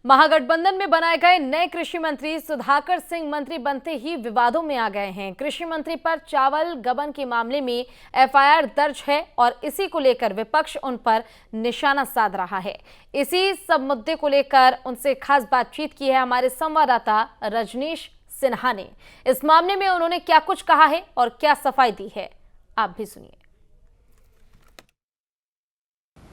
महागठबंधन में बनाए गए नए कृषि मंत्री सुधाकर सिंह मंत्री बनते ही विवादों में आ गए हैं। कृषि मंत्री पर चावल गबन के मामले में एफआईआर दर्ज है और इसी को लेकर विपक्ष उन पर निशाना साध रहा है। इसी सब मुद्दे को लेकर उनसे खास बातचीत की है हमारे संवाददाता रजनीश सिन्हा ने। इस मामले में उन्होंने क्या कुछ कहा है और क्या सफाई दी है, आप भी सुनिए।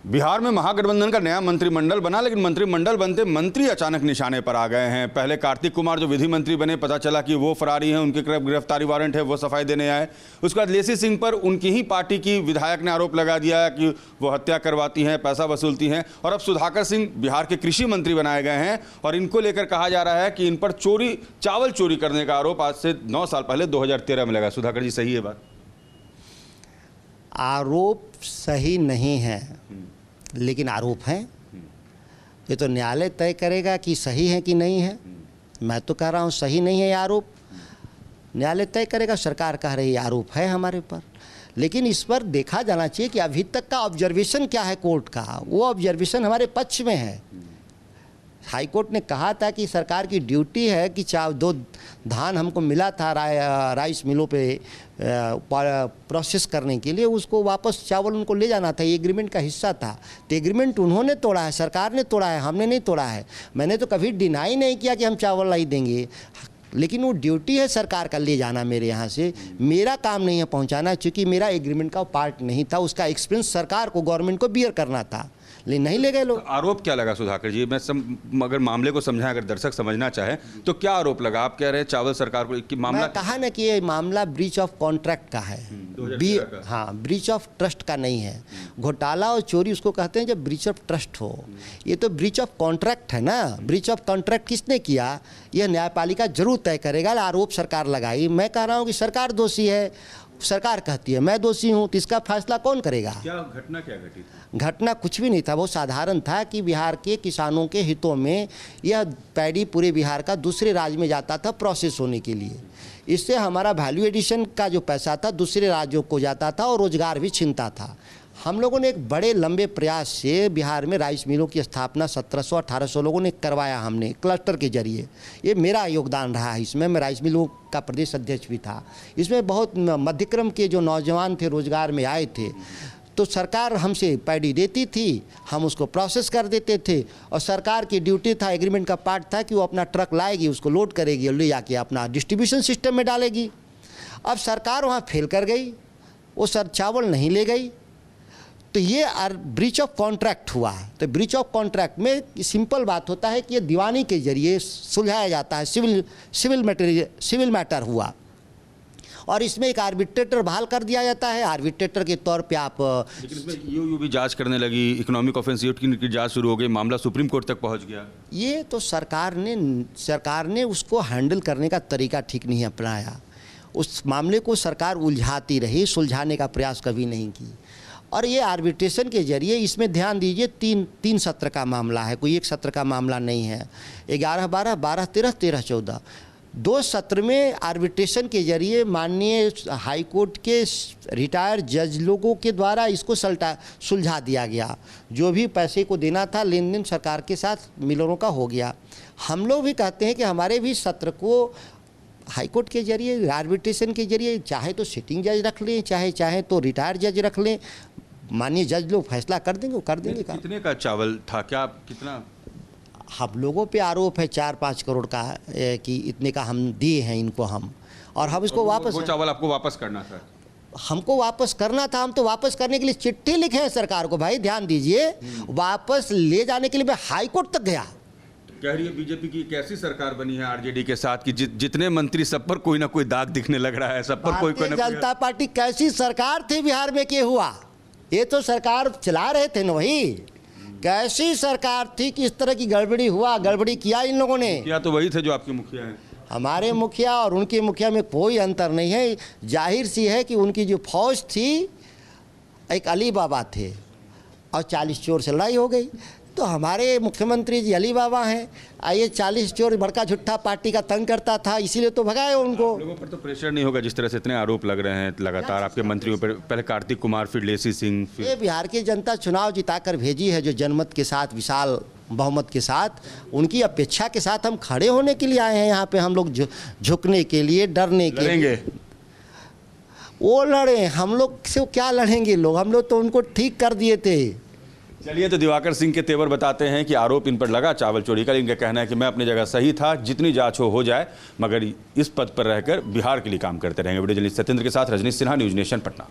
बिहार में महागठबंधन का नया मंत्रिमंडल बना, लेकिन मंत्रिमंडल बनते मंत्री अचानक निशाने पर आ गए हैं। पहले कार्तिक कुमार जो विधि मंत्री बने, पता चला कि वो फरारी हैं, उनके गिरफ्तारी वारंट है, वो सफाई देने आए। उसके बाद लेसी सिंह पर उनकी ही पार्टी की विधायक ने आरोप लगा दिया कि वो हत्या करवाती हैं, पैसा वसूलती हैं। और अब सुधाकर सिंह बिहार के कृषि मंत्री बनाए गए हैं और इनको लेकर कहा जा रहा है कि इन पर चावल चोरी करने का आरोप आज से 9 साल पहले 2013 में लगा। सुधाकर जी, सही है बात? आरोप सही नहीं है, लेकिन आरोप है। ये तो न्यायालय तय करेगा कि सही है कि नहीं है। मैं तो कह रहा हूँ सही नहीं है ये आरोप, न्यायालय तय करेगा। सरकार कह रही है आरोप है हमारे पर, लेकिन इस पर देखा जाना चाहिए कि अभी तक का ऑब्जर्वेशन क्या है कोर्ट का। वो ऑब्जर्वेशन हमारे पक्ष में है। हाई कोर्ट ने कहा था कि सरकार की ड्यूटी है कि दो धान हमको मिला था राइस मिलों पे प्रोसेस करने के लिए, उसको वापस चावल उनको ले जाना था। ये एग्रीमेंट का हिस्सा था। तो एग्रीमेंट उन्होंने तोड़ा है, सरकार ने तोड़ा है, हमने नहीं तोड़ा है। मैंने तो कभी डिनाई नहीं किया कि हम चावल नहीं देंगे, लेकिन वो ड्यूटी है सरकार का ले जाना मेरे यहाँ से। मेरा काम नहीं है पहुँचाना, क्योंकि मेरा एग्रीमेंट का पार्ट नहीं था। उसका एक्सपेंस सरकार को, गवर्नमेंट को बियर करना था, लेकिन नहीं ले गए लोग। तो आरोप क्या लगा सुधाकर जी? अगर मामले को समझाएं, अगर दर्शक समझना चाहे तो क्या आरोप लगा? आप कह रहे हैं चावल सरकार को मामला, मैं कहा ना कि ये मामला ब्रीच ऑफ कॉन्ट्रैक्ट का है। हाँ, ब्रीच ऑफ ट्रस्ट का नहीं है। घोटाला और चोरी उसको कहते हैं जब ब्रीच ऑफ ट्रस्ट हो। ये तो ब्रीच ऑफ कॉन्ट्रैक्ट है ना। ब्रीच ऑफ कॉन्ट्रैक्ट किसने किया, यह न्यायपालिका जरूर तय करेगा। आरोप सरकार लगाई, मैं कह रहा हूँ कि सरकार दोषी है, सरकार कहती है मैं दोषी हूँ, तो इसका फैसला कौन करेगा? घटना क्या घटी थी? घटना कुछ भी नहीं था। वो साधारण था कि बिहार के किसानों के हितों में यह पैडी पूरे बिहार का दूसरे राज्य में जाता था प्रोसेस होने के लिए। इससे हमारा वैल्यू एडिशन का जो पैसा था दूसरे राज्यों को जाता था और रोजगार भी छिनता था। हम लोगों ने एक बड़े लंबे प्रयास से बिहार में राइस मिलों की स्थापना 1700-1800 लोगों ने करवाया, हमने क्लस्टर के जरिए। ये मेरा योगदान रहा है इसमें। मैं राइस मिलों का प्रदेश अध्यक्ष भी था। इसमें बहुत मध्यक्रम के जो नौजवान थे रोजगार में आए थे, तो सरकार हमसे पैडी देती थी, हम उसको प्रोसेस कर देते थे। और सरकार की ड्यूटी था, एग्रीमेंट का पार्ट था कि वो अपना ट्रक लाएगी, उसको लोड करेगी और ले जाके अपना डिस्ट्रीब्यूशन सिस्टम में डालेगी। अब सरकार वहाँ फेल कर गई, वो चावल नहीं ले गई, तो ये ब्रीच ऑफ कॉन्ट्रैक्ट हुआ। तो ब्रीच ऑफ कॉन्ट्रैक्ट में सिंपल बात होता है कि ये दीवानी के जरिए सुलझाया जाता है। सिविल मैटर हुआ और इसमें एक आर्बिट्रेटर बहाल कर दिया जाता है। आर्बिट्रेटर के तौर पे आप, लेकिन इसमें ईओयू भी जांच करने लगी, इकोनॉमिक ऑफेंस एक्ट की जांच शुरू हो गई, मामला सुप्रीम कोर्ट तक पहुंच गया। ये तो सरकार ने उसको हैंडल करने का तरीका ठीक नहीं अपनाया। उस मामले को सरकार उलझाती रही, सुलझाने का प्रयास कभी नहीं की। और ये आर्बिट्रेशन के जरिए, इसमें ध्यान दीजिए, तीन सत्र का मामला है, कोई एक सत्र का मामला नहीं है। 11-12, 12-13, 13-14 दो सत्र में आर्बिट्रेशन के जरिए माननीय हाई कोर्ट के रिटायर जज लोगों के द्वारा इसको सुलझा दिया गया। जो भी पैसे को देना था, लेन देन सरकार के साथ मिलरों का हो गया। हम लोग भी कहते हैं कि हमारे भी सत्र को हाई कोर्ट के जरिए, आर्बिट्रेशन के जरिए, चाहे तो सिटिंग जज रख लें, चाहे तो रिटायर्ड जज रख लें, माननीय जज लोग फैसला कर देंगे, वो कर देंगे। कितने का चावल था, क्या कितना? हम लोगों पे आरोप है 4-5 करोड़ का कि इतने का हम दिए हैं इनको हम, और हम इसको वापस, वो चावल आपको वापस करना था? हमको वापस करना था। हम तो वापस करने के लिए चिट्ठी लिखे हैं सरकार को। भाई ध्यान दीजिए, वापस ले जाने के लिए मैं हाई कोर्ट तक गया। कह रही है बीजेपी की कैसी सरकार बनी है आरजेडी के साथ कि जितने मंत्री सब पर कोई ना कोई दाग दिखने लग रहा है, सब पर कोई ना कोई। जनता पार्टी कैसी सरकार थी बिहार में, क्या हुआ? ये तो सरकार चला रहे थे ना वही। कैसी सरकार थी कि इस तरह की गड़बड़ी किया इन लोगों ने? या तो वही थे जो आपके मुखिया हैं। हमारे मुखिया और उनके मुखिया में कोई अंतर नहीं है। जाहिर सी है कि उनकी जो फौज थी, एक अली बाबा थे और 40 चोर से लड़ाई हो गई। तो हमारे मुख्यमंत्री जी अली बाबा हैं, ये 40 चोर बड़का झुट्ठा पार्टी का तंग करता था, इसीलिए तो भगाए उनको। लोगों पर तो प्रेशर नहीं होगा जिस तरह से इतने आरोप लग रहे हैं लगातार आपके मंत्रियों पर, पहले कार्तिक कुमार, फिर लेसी सिंह। ये बिहार की जनता चुनाव जिताकर भेजी है, जो जनमत के साथ विशाल बहुमत के साथ, उनकी अपेक्षा के साथ हम खड़े होने के लिए आए हैं यहाँ पे। हम लोग झुकने के लिए, डरने के लिए वो लड़े, हम लोग से क्या लड़ेंगे लोग, हम लोग तो उनको ठीक कर दिए थे। चलिए, तो दिवाकर सिंह के तेवर बताते हैं कि आरोप इन पर लगा चावल चोरी का। इनका कहना है कि मैं अपनी जगह सही था, जितनी जांच हो जाए, मगर इस पद पर रहकर बिहार के लिए काम करते रहेंगे। वीडियो जर्नलिस्ट सत्येंद्र के साथ रजनीश सिन्हा, न्यूज़ नेशन, पटना।